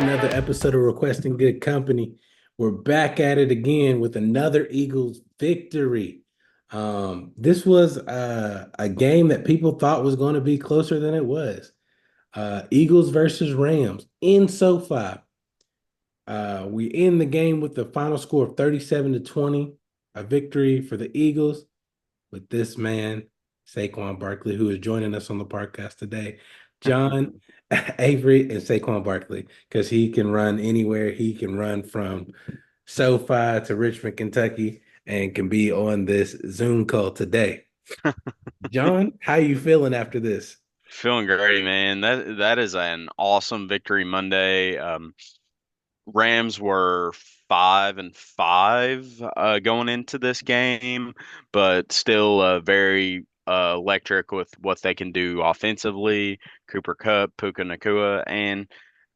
another episode of Requesting Good Company. We're back at it again with another Eagles victory. This was a game that people thought was going to be closer than it was. Eagles versus Rams in SoFi. We end the game with the final score of 37-20, a victory for the Eagles with this man, Saquon Barkley, who is joining us on the podcast today. John Avery and Saquon Barkley, because he can run anywhere. He can run from SoFi to Richmond, Kentucky, and can be on this Zoom call today. John, how you feeling after this? Feeling great, man. That is an awesome victory Monday. Rams were 5-5 going into this game, but still very electric with what they can do offensively. Cooper Kupp, Puka Nakua, and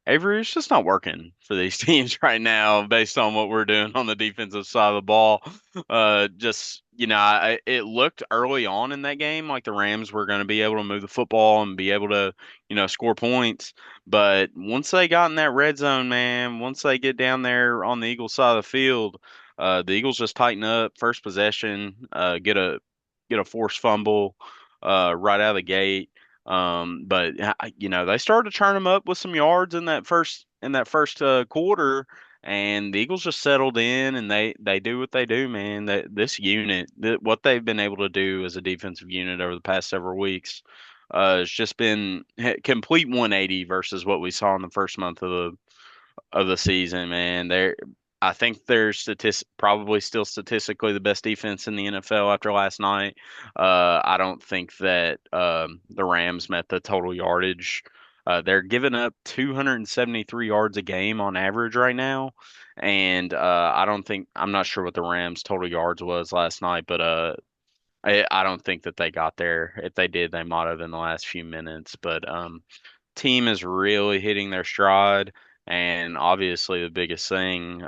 Avery, it's just not working for these teams right now based on what we're doing on the defensive side of the ball. It looked early on in that game like the Rams were going to be able to move the football and be able to, score points. But once they got in that red zone, man, once they get down there on the Eagles side of the field, the Eagles just tighten up first possession, get a forced fumble right out of the gate. But they started to turn them up with some yards in that first quarter, and the Eagles just settled in and they do what they do, man. That this unit, what they've been able to do as a defensive unit over the past several weeks, has just been complete 180 versus what we saw in the first month of the season, man. I think they're probably still statistically the best defense in the NFL after last night. I don't think that the Rams met the total yardage. They're giving up 273 yards a game on average right now, and I'm not sure what the Rams' total yards was last night, but I don't think that they got there. If they did, they might have in the last few minutes. But team is really hitting their stride. And obviously, the biggest thing,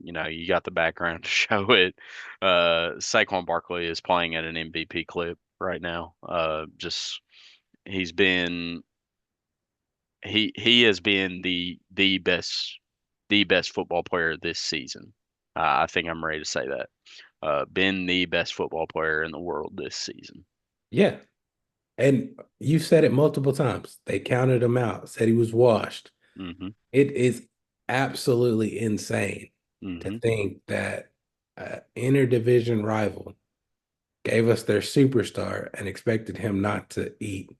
you got the background to show it. Saquon Barkley is playing at an MVP clip right now. Just he's been he has been the best football player this season. I think I'm ready to say that. Been the best football player in the world this season. Yeah. And you said it multiple times. They counted him out, said he was washed. Hmm. It is absolutely insane to Hmm. think that an interdivision rival gave us their superstar and expected him not to eat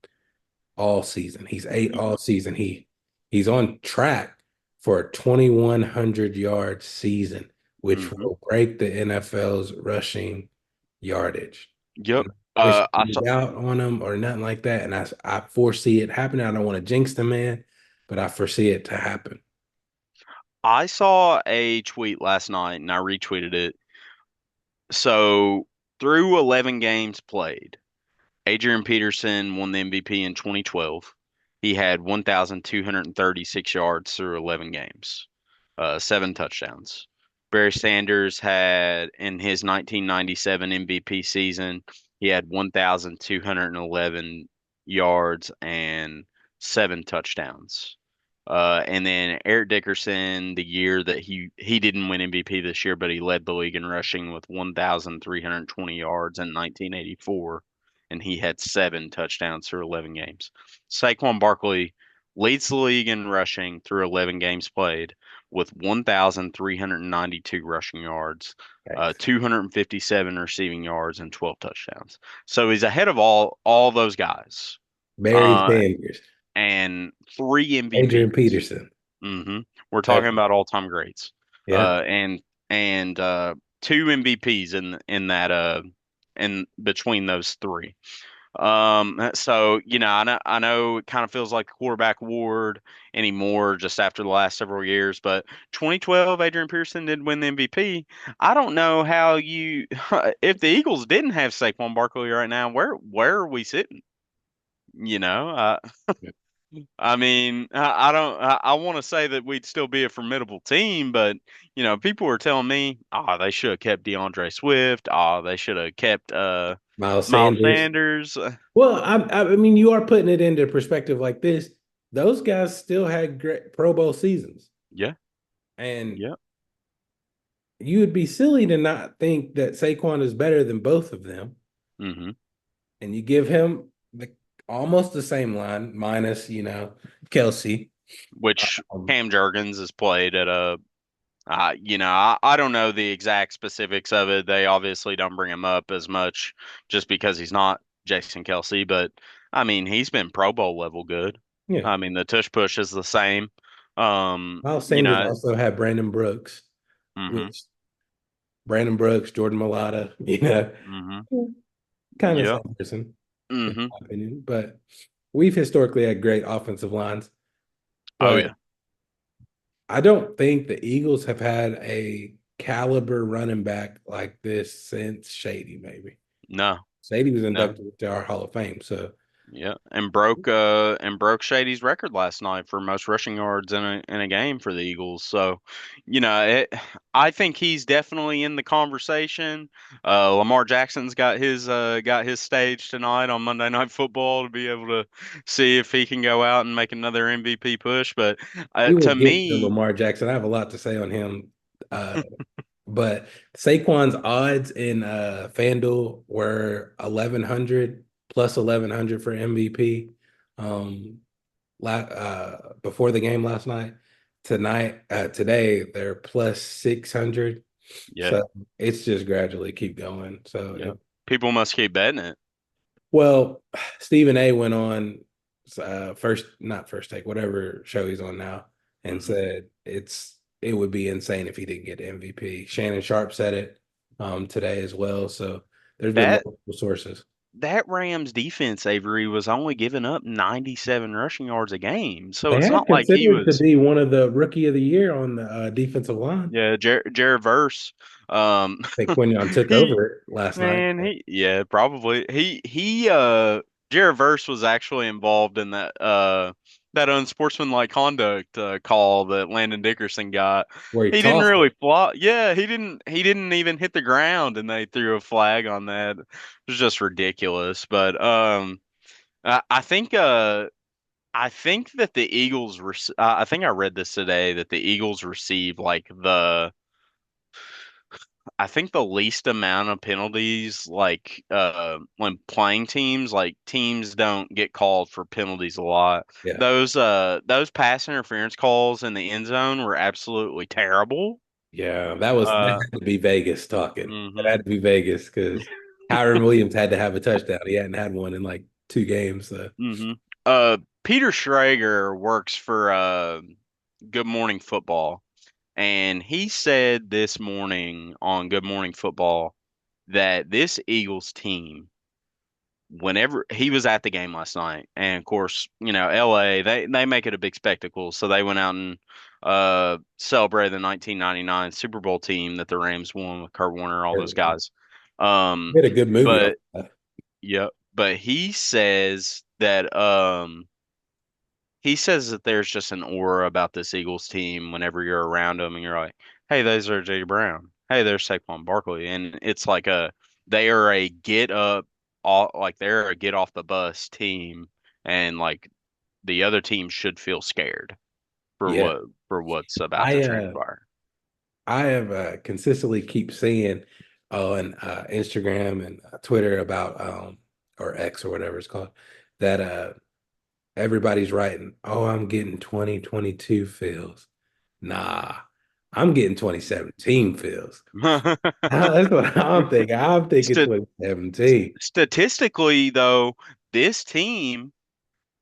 all season. He's ate all season. He's on track for a 2,100 yard season, which Hmm. will break the NFL's rushing yardage. Yep. I'm not wishing I any saw doubt on him or nothing like that. And I foresee it happening. I don't want to jinx the man, but I foresee it to happen. I saw a tweet last night and I retweeted it. So through 11 games played, Adrian Peterson won the MVP in 2012. He had 1,236 yards through 11 games, seven touchdowns. Barry Sanders had in his 1997 MVP season, he had 1,211 yards and seven touchdowns. And then Eric Dickerson, the year that he didn't win MVP this year, but he led the league in rushing with 1,320 yards in 1984, and he had seven touchdowns through 11 games. Saquon Barkley leads the league in rushing through 11 games played with 1,392 rushing yards, Thanks. 257 receiving yards, and 12 touchdowns. So he's ahead of all those guys. Barry Uh, Sanders, and three Adrian MVPs. Peterson. Hmm. We're talking That's, about all-time greats, yeah. and two MVPs in that in between those three. So I know it kind of feels like the quarterback award anymore just after the last several years, but 2012 Adrian Peterson did win the MVP. I don't know how you if the Eagles didn't have Saquon Barkley right now, where are we sitting? You know, I mean, I don't. I want to say that we'd still be a formidable team, but people were telling me, oh, they should have kept DeAndre Swift. Oh, they should have kept Miles Miles Sanders. Sanders. Well, I mean, you are putting it into perspective like this. those guys still had great Pro Bowl seasons. Yeah, And yeah. you would be silly to not think that Saquon is better than both of them. Hmm. And you give him almost the same line, minus, Kelsey. Which Um, Cam Jurgens has played at a I don't know the exact specifics of it. They obviously don't bring him up as much just because he's not Jason Kelsey, but I mean, he's been Pro Bowl level good. yeah. I mean, the tush push is the same. Miles You Sanders know, also had Brandon Brooks, hmm which Brandon Brooks, Jordan Mailata, hmm kind of the yeah, same person, in hmm my opinion. But we've historically had great offensive lines. oh But yeah, I don't think the Eagles have had a caliber running back like this since Shady, maybe. no, Shady was no. inducted to our Hall of Fame. So Yeah, and broke Shady's record last night for most rushing yards in a game for the Eagles. So, I think he's definitely in the conversation. Lamar Jackson's got his stage tonight on Monday Night Football to be able to see if he can go out and make another MVP push. But we will to get to me, Lamar Jackson. I have a lot to say on him. But Saquon's odds in FanDuel were 1,100 plus 1,100 for MVP. Um, before the game last night. Today they're plus 600. yeah, So it's just gradually keep going. So yeah, people must keep betting it. well, Stephen A went on first, not first take, whatever show he's on now, and Hmm. said it would be insane if he didn't get MVP. Shannon Sharp said it today as well. So there's been That multiple sources. that Rams defense, Avery, was only giving up 97 rushing yards a game. So They it's have not like he considered to was. be one of the rookie of the year on the defensive line. Yeah, Jared Verse. Um, They Quinion took he over it last night. man, he yeah, probably he Jared Verse was actually involved in that unsportsmanlike conduct call that Landon Dickerson got. Where he He didn't tossed it. really fly. Yeah, he didn't even hit the ground, and they threw a flag on that. It was just ridiculous. But I think that the Eagles. I think I read this today that the Eagles receive like I think the least amount of penalties, like when playing teams, like teams don't get called for penalties a lot. Yeah. Those pass interference calls in the end zone were absolutely terrible. Yeah. That Uh, had to be Vegas talking. That hmm had to be Vegas because Kyron Williams had to have a touchdown. He hadn't had one in like 2 games. So hmm Peter Schrager works for Good Morning Football, and he said this morning on Good Morning Football that this Eagles team whenever he was at the game last night, and of course, LA, they make it a big spectacle, so they went out and celebrated the 1999 Super Bowl team that the Rams won with Kurt Warner, all those guys. Um, made a good movie off but that. yeah, but he says that there's just an aura about this Eagles team whenever you're around them and you're like, hey, there's our J. Brown. Hey, there's Saquon Barkley. And it's like they are a like they're a get off the bus team. And like the other team should feel scared for Yeah. what's about to I transpire. I have consistently keep seeing on Instagram and Twitter about or X or whatever it's called that everybody's writing, oh, I'm getting 2022 feels. Nah, I'm getting 2017 feels. That's what I'm thinking. I'm thinking St 2017. Statistically, though, this team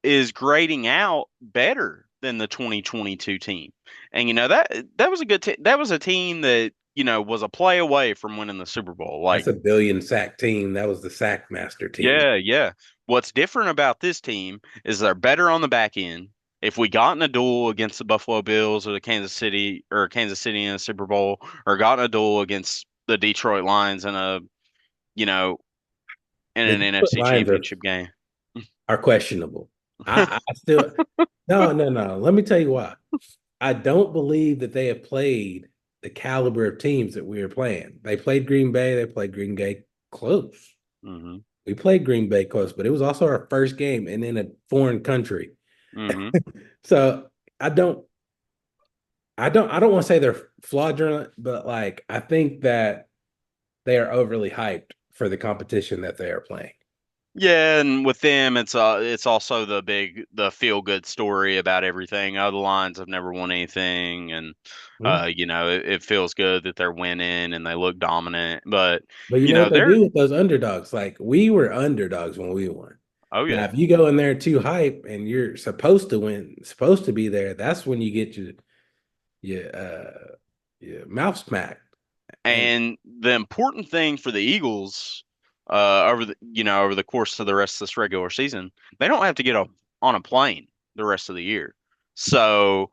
is grading out better than the 2022 team. And that was a that was a team that, was a play away from winning the Super Bowl. That's Like, a billion sack team. That was the sack master team. yeah, yeah. What's different about this team is they're better on the back end. If we got in a duel against the Buffalo Bills or the Kansas City in a Super Bowl, or got in a duel against the Detroit Lions you know, in The an Detroit NFC Lions championship game. are questionable. I still no. Let me tell you why. I don't believe that they have played the caliber of teams that we are playing. They played Green Bay. They played Green Bay close. Hmm. We played Green Bay close, but it was also our first game and in a foreign country. Mm-hmm. So I don't I don't want to say they're fraudulent, but like I think that they are overly hyped for the competition that they are playing. Yeah, and with them, it's also the feel good story about everything. Other lines have never won anything, and Mhm. it feels good that they're winning and they look dominant. But But you know what they they're do with those underdogs? Like we were underdogs when we won. oh Now, yeah, if you go in there too hype and you're supposed to win, supposed to be there, that's when you get your mouth smacked. And and the important thing for the Eagles, over the course of the rest of this regular season, they don't have to get on a plane the rest of the year. So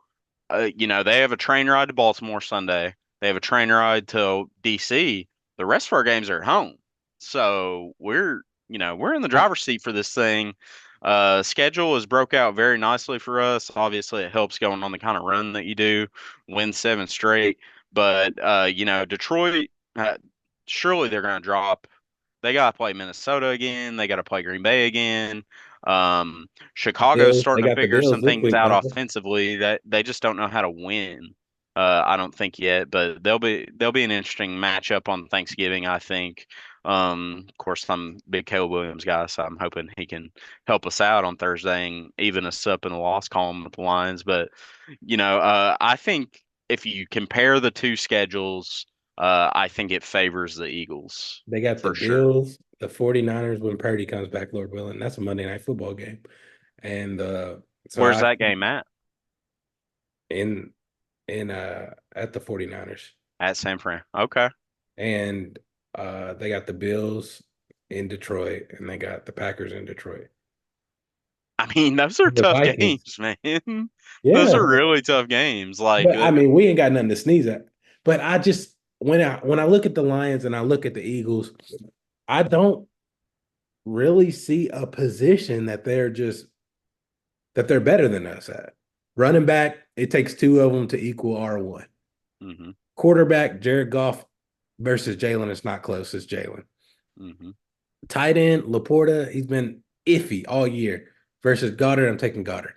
they have a train ride to Baltimore Sunday. They have a train ride to DC. The rest of our games are at home. So we're in the I, driver's seat for this thing. Schedule is broke out very nicely for us. Obviously, it helps going on the kind of run that you do, win seven straight. But Detroit, surely they're going to drop. They got to play Minnesota again. They got to play Green Bay again. Chicago's Bills, they starting to got the figure Bills some this things week, out don't they? offensively that they just don't know how to win. I don't think yet, but they'll be an interesting matchup on Thanksgiving, I think. Of course, I'm a big Caleb Williams guy, so I'm hoping he can help us out on Thursday and even us up in the loss column with the Lions. But I think if you compare the two schedules, I think it favors the Eagles They got the for sure. Bills, the 49ers when Purdy comes back, Lord willing. That's a Monday night football game. And so Where's I that game at? in at the 49ers. At San Fran. Okay. And they got the Bills in Detroit and they got the Packers in Detroit. I mean, those are The tough Vikings. games, man. Those Yeah. are really tough games. Like, But I mean, we ain't got nothing to sneeze at. But I just when I look at the Lions and I look at the Eagles, I don't really see a position that they're better than us at. Running back, it takes two of them to equal R1. hmm Quarterback, Jared Goff versus Jalen, it's not close. It's Jalen. hmm Tight end, Laporta, he's been iffy all year. Versus Goddard, I'm taking Goddard.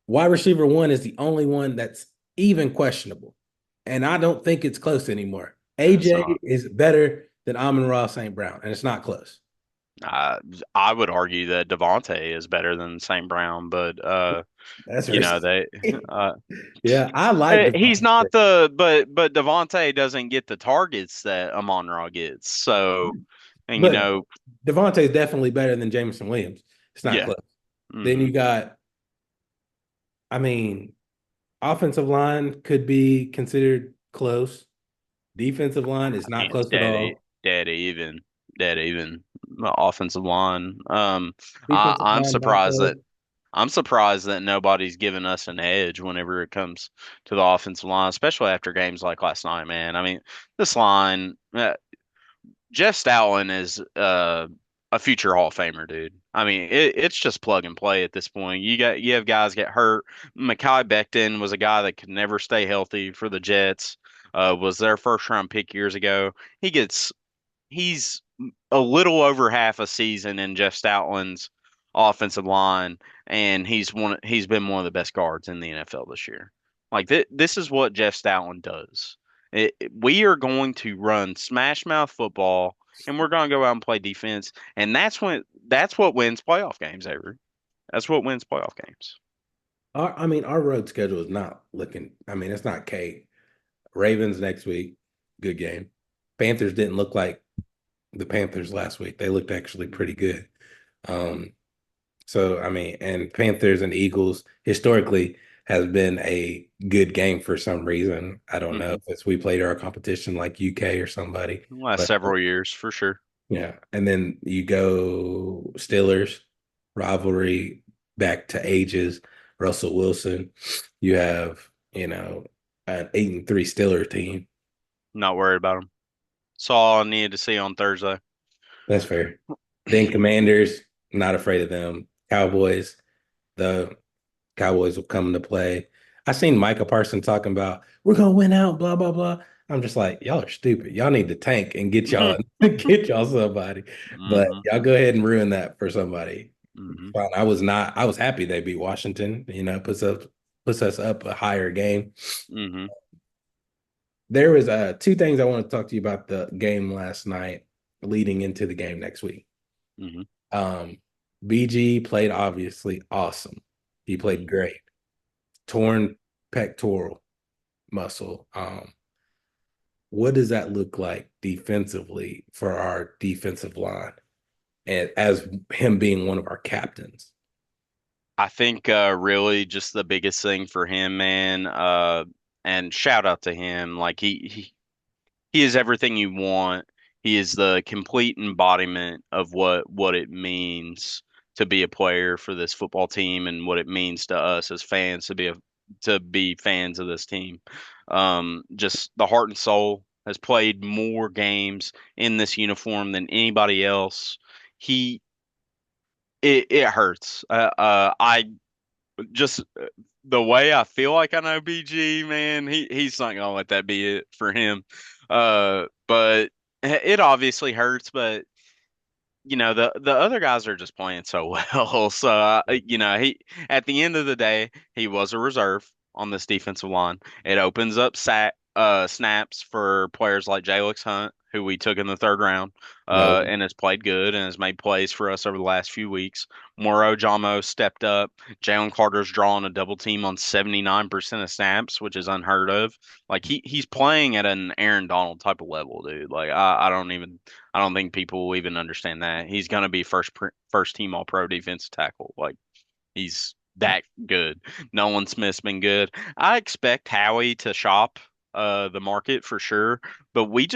Wide receiver one is the only one that's even questionable. And I don't think it's close anymore. And it's AJ not. is better than Amon Ross St. Brown, and it's not close. I I would argue that Devontae is better than St. Brown, but That's her. they uh Yeah, I like he's Devontae. not but Devontae doesn't get the targets that Amon Ra gets. So, and But Devontae is definitely better than Jameson Williams. It's not yeah. close. Then hmm you got, I mean, offensive line could be considered close. Defensive line is not It's close at all. dead even, dead even. Offensive line. Defensive I'm line not surprised close. that nobody's given us an edge whenever it comes to the offensive line, especially after games like last night, man. I mean, this line, Jeff Stoutland is a future Hall of Famer, dude. I mean, it's just plug and play at this point. You have guys get hurt. Mekhi Becton was a guy that could never stay healthy for the Jets. Was their first round pick years ago. He gets he's a little over half a season in Jeff Stoutland's offensive line, and he's been one of the best guards in the NFL this year. Like this is what Jeff Stoutland does. We are going to run smash mouth football, and we're going to go out and play defense, and that's what wins playoff games, Avery. That's what wins playoff games. I mean, our road schedule is not looking, I mean, it's not cake. Ravens next week, good game. Panthers didn't look like the Panthers last week. They looked actually pretty good. Um, so I mean, and Panthers and Eagles historically has been a good game for some reason. I don't know Mm-hmm. if it's we played our competition like UK or somebody, Last but several years for sure. yeah. And then you go Steelers rivalry back to ages. Russell Wilson. You have an 8-3 Steeler team. Not worried about them. Saw all I needed to see on Thursday. That's fair. Then Commanders, not afraid of them. Cowboys, the Cowboys will come into play. I seen Micah Parsons talking about we're gonna win out, blah blah blah. I'm just like, y'all are stupid. Y'all need to tank and get y'all get y'all somebody. But hmm y'all go ahead and ruin that for somebody. Mm-hmm. Fine. I was happy they beat Washington. You know, puts us up a higher game. Mm-hmm. There was two things I want to talk to you about the game last night leading into the game next week. Mm-hmm. Um, BG played obviously awesome. He played Mm-hmm. great. Torn pectoral muscle. What does that look like defensively for our defensive line? And as him being one of our captains. I think really just the biggest thing for him, man, and shout out to him. Like he is everything you want. He is the complete embodiment of what it means to be a player for this football team and what it means to us as fans to be fans of this team. Just the heart and soul has played more games in this uniform than anybody else. He it hurts. I just the way I feel like I know BG, man, he's not gonna let that be it for him. But it obviously hurts, but the other guys are just playing so well. So he at the end of the day, he was a reserve on this defensive line. It opens up snaps for players like Jalix Hunt, who we took in the third round, No, and has played good and has made plays for us over the last few weeks. Moro Jamo stepped up. Jalen Carter's drawing a double team on 79% of snaps, which is unheard of. Like he's playing at an Aaron Donald type of level, dude. Like I don't think people will even understand that. He's going to be first team All Pro defensive tackle. Like he's that good. Nolan Smith's been good. I expect Howie to shop the market for sure, but we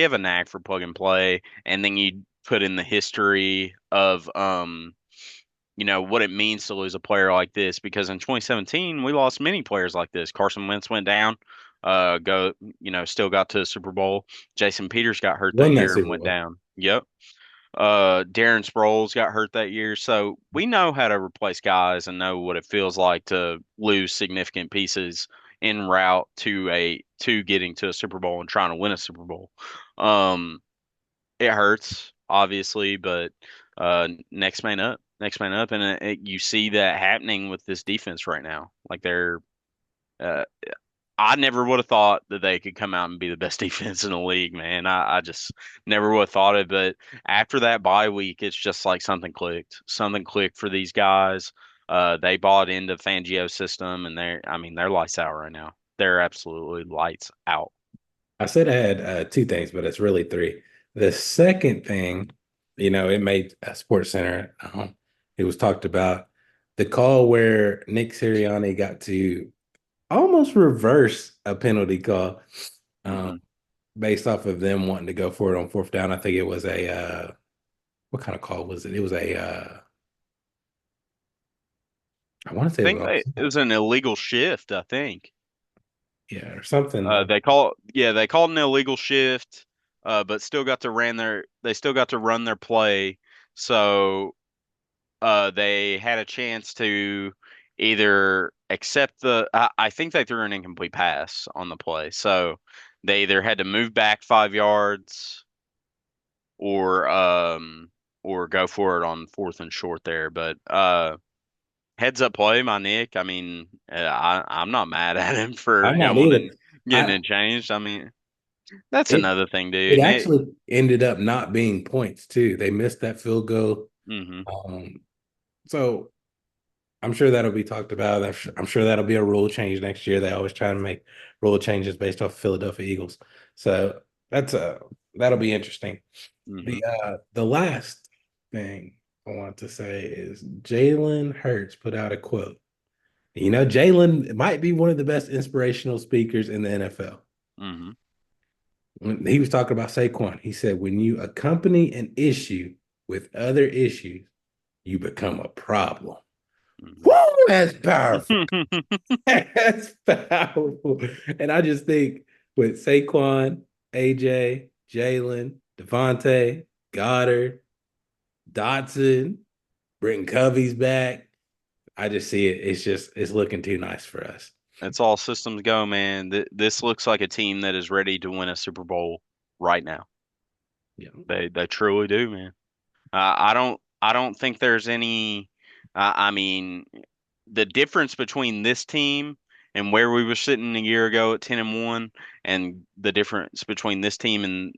have a knack for plug and play, and then you put in the history of what it means to lose a player like this because in 2017 we lost many players like this. Carson Wentz went down, still got to the Super Bowl. Jason Peters got hurt that won that year and Super went Bowl. down. Yep. Darren Sproles got hurt that year. So we know how to replace guys and know what it feels like to lose significant pieces en route to getting to a Super Bowl and trying to win a Super Bowl. Um, it hurts, obviously, but next man up, and you see that happening with this defense right now. Like uh, I never would have thought that they could come out and be the best defense in the league, man. I just never would have thought it. But after that bye week, it's just like something clicked. Something clicked for these guys. They bought into Fangio's system, and they're lights out right now. They're absolutely lights out. I said I had two things, but it's really three. The second thing, it made Sports Center. It was talked about the call where Nick Sirianni got to almost reverse a penalty call um, Hmm. based off of them wanting to go for it on fourth down. I think it was a what kind of call was it? It was a I want to say I it was think it on was an illegal shift. I think. yeah or something. They called an illegal shift, but they still got to run their play. So they had a chance to either accept I think they threw an incomplete pass on the play. So they either had to move back 5 yards or or go for it on fourth and short there. But heads up play, my Nick. I mean, I'm not mad at him for I'm him not either. wanting getting I it changed. I mean, that's it another thing, it dude. actually ended up not being points too. They missed that field goal. Hmm. Um, so I'm sure that'll be talked about. I'm sure that'll be a rule change next year. They always try to make rule changes based off Philadelphia Eagles. So that'll be interesting. Hmm. The last thing I want to say is Jalen Hurts put out a quote. Jalen might be one of the best inspirational speakers in the NFL. Hmm. When he was talking about Saquon, he said, when you accompany an issue with other issues, you become a problem. Hmm. Woo, that's powerful. That's powerful. And I just think with Saquon, AJ, Jalen, Devontae, Goddard, Dotson, bring Covey's back. I just see it. It's looking too nice for us. It's all systems go, man. This looks like a team that is ready to win a Super Bowl right now. Yeah. They truly do, man. I don't. I don't think there's any. I mean, the difference between this team and where we were sitting a year ago at 10-1, and the difference between this team and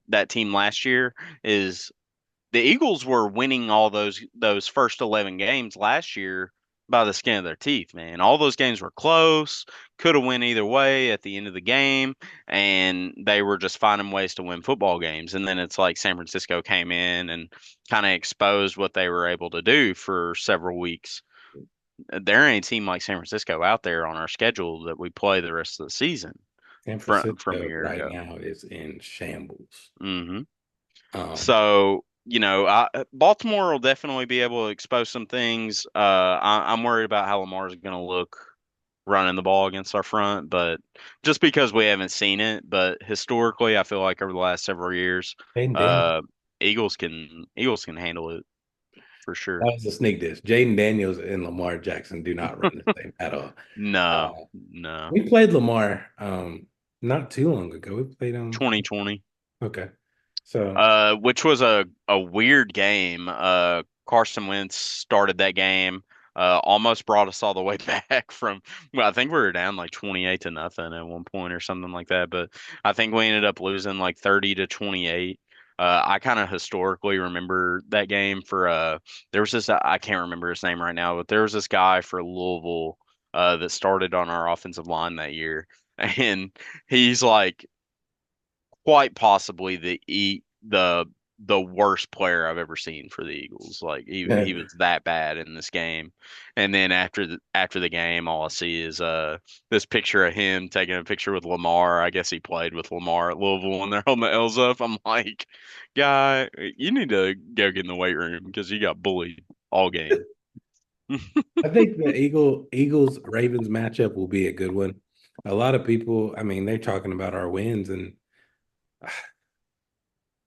that team last year is the Eagles were winning all those first 11 games last year by the skin of their teeth, man. All those games were close, could have went either way at the end of the game, and they were just finding ways to win football games. And then it's like San Francisco came in and kind of exposed what they were able to do for several weeks. There ain't a team like San Francisco out there on our schedule that we play the rest of the season San from a Francisco year right ago. now is in shambles. hmm Um, So, Baltimore will definitely be able to expose some things. I'm worried about how Lamar's going to look running the ball against our front, but just because we haven't seen it, but historically, I feel like over the last several years, Jaden Daniels, uh, Eagles can handle it for sure. that was a sneak diss. Jaden Daniels and Lamar Jackson do not run the same at all. No, Uh, no. we played Lamar not too long ago. We played him. 2020. Okay. So Which was a weird game. Carson Wentz started that game. Almost brought us all the way back from. Well, I think we were down like 28-0 at one point or something like that. But I think we ended up losing like 30-28. I kind of historically remember that game for. There was this. I can't remember his name right now, but there was this guy for Louisville that started on our offensive line that year, and he's like quite possibly the worst player I've ever seen for the Eagles. Like he was that bad in this game. And then after the game, all I see is this picture of him taking a picture with Lamar. I guess he played with Lamar at Louisville, and they're holding the L's up. I'm like, guy, you need to go get in the weight room because you got bullied all game. I think the Eagles Ravens matchup will be a good one. A lot of people, I mean, they're talking about our wins, and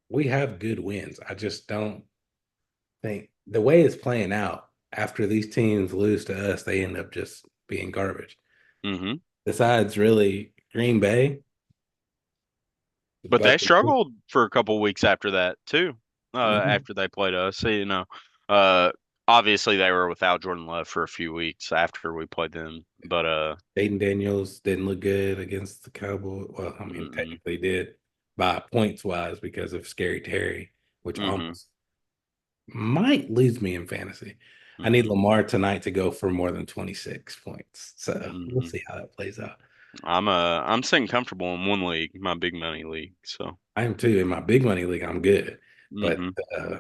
we have good wins. I just don't think the way it's playing out after these teams lose to us, they end up just being garbage. hmm Besides, really, Green Bay, the But they Buccaneers, struggled for a couple weeks after that too. mhm. After they played us, so, uh, obviously they were without Jordan Love for a few weeks after we played them. But Jaden Daniels didn't look good against the Cowboys. Well, I mean, mm-mm, technically did by points wise because of Scary Terry, which mm-hmm, almost might lose me in fantasy. I need mm-hmm, Lamar tonight to go for more than 26 points. So we'll mm-hmm. see how that plays out. I'm sitting comfortable in one league, my big money league. So I am too. In my big money league, I'm good. But mm-hmm,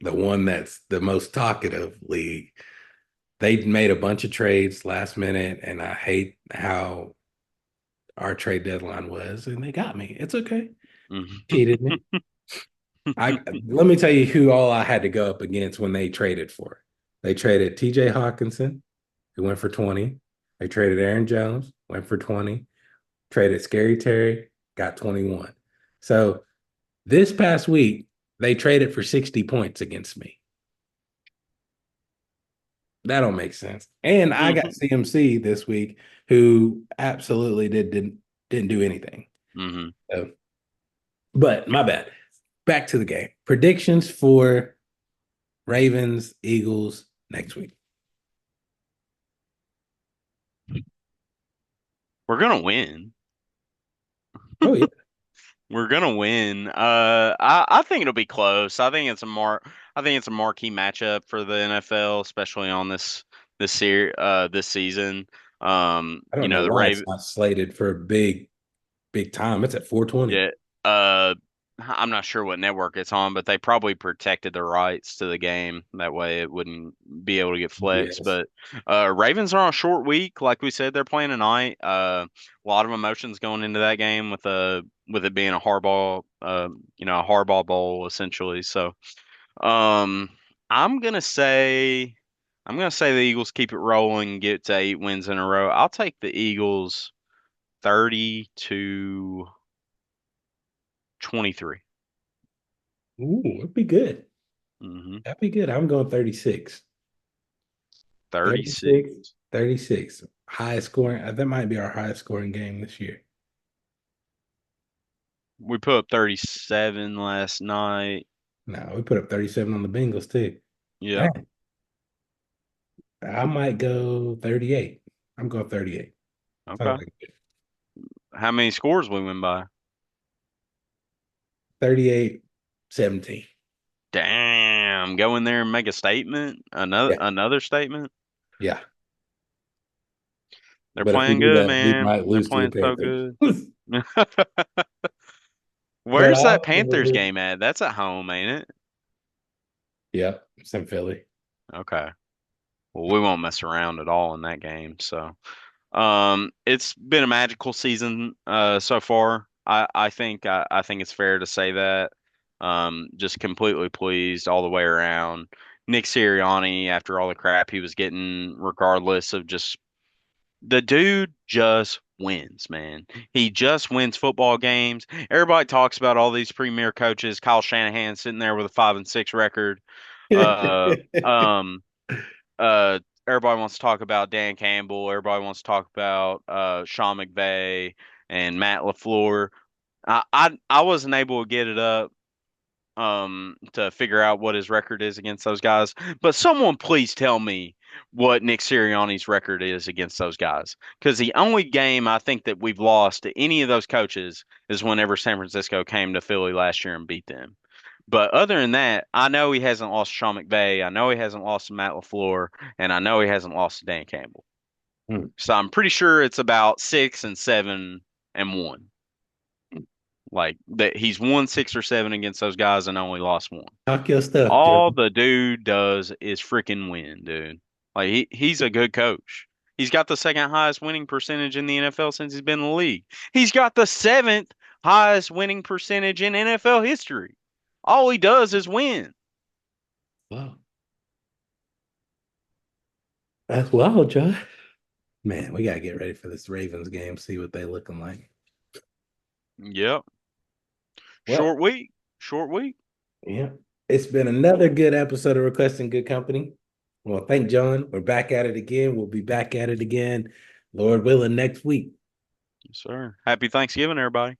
the one that's the most talkative league, they made a bunch of trades last minute, and I hate how our trade deadline was, and they got me. It's okay. Cheated me. I mm-hmm. let me tell you who all I had to go up against when they traded for. They traded TJ Hawkinson, who went for 20. They traded Aaron Jones, went for 20. Traded Scary Terry, got 21. So this past week, they traded for 60 points against me. That don't make sense. And I got CMC this week, who absolutely didn't do anything. Mm-hmm. So, but my bad. Back to the game. Predictions for Ravens, Eagles next week. We're gonna win. Oh yeah, We're gonna win. I think it'll be close. I think it's a marquee matchup for the NFL, especially on this season. I don't know The why it's not slated for a big time. It's at 420. Yeah. Uh, I'm not sure what network it's on, but they probably protected the rights to the game. That way it wouldn't be able to get flexed. Yes. But Ravens are on a short week. Like we said, they're playing tonight. A lot of emotions going into that game with it being a hardball, a hardball bowl essentially. So um I'm gonna say I'm gonna say the Eagles keep it rolling, get to 8 wins in a row. I'll take the Eagles 30-23. Ooh, it'd be good. hmm That'd be good. I'm going 36. 36. 36, 36. Highest scoring. That might be our highest scoring game this year. We put up 37 last night. No, we put up 37 on the Bengals too. Yep. Dang, I might go 38. I'm going 38. Sounds Okay. like it. How many scores we win by? 38, 17. Damn. Go in there and make a statement. Another Yeah, another statement. yeah. They're But if we playing do good, that, we man. might They're lose to the playing so Panthers. good. But Where's I that also Panthers believe, game at? That's at home, ain't it? yeah, it's in Philly. Okay. Well, we won't mess around at all in that game. So, it's been a magical season so far. I think it's fair to say that. Just completely pleased all the way around. Nick Sirianni, after all the crap he was getting, regardless of just the dude just wins, man. He just wins football games. Everybody talks about all these premier coaches. Kyle Shanahan sitting there with a 5-6 record. Uh, um, Everybody wants to talk about Dan Campbell. Everybody wants to talk about Sean McVay and Matt LaFleur. I wasn't able to get it up to figure out what his record is against those guys. But someone please tell me what Nick Sirianni's record is against those guys. Because the only game I think that we've lost to any of those coaches is whenever San Francisco came to Philly last year and beat them. But other than that, I know he hasn't lost to Sean McVay. I know he hasn't lost to Matt LaFleur, and I know he hasn't lost to Dan Campbell. Hmm. So I'm pretty sure it's about 6 and 7 and 1. Like that, he's won 6 or 7 against those guys and only lost one. Talk your stuff, All John. the dude does is freaking win, dude. Like he's a good coach. He's got the second highest winning percentage in the NFL since he's been in the league. He's got the seventh highest winning percentage in NFL history. All he does is win. Wow. That's wild, John. Man, we gotta get ready for this Ravens game, see what they looking like. Yep. Well, Short week. Short week. yeah. It's been another good episode of Requesting Good Company. Well, thank John. We're back at it again. We'll be back at it again, Lord willing, next week. Yes, sir. Happy Thanksgiving, everybody.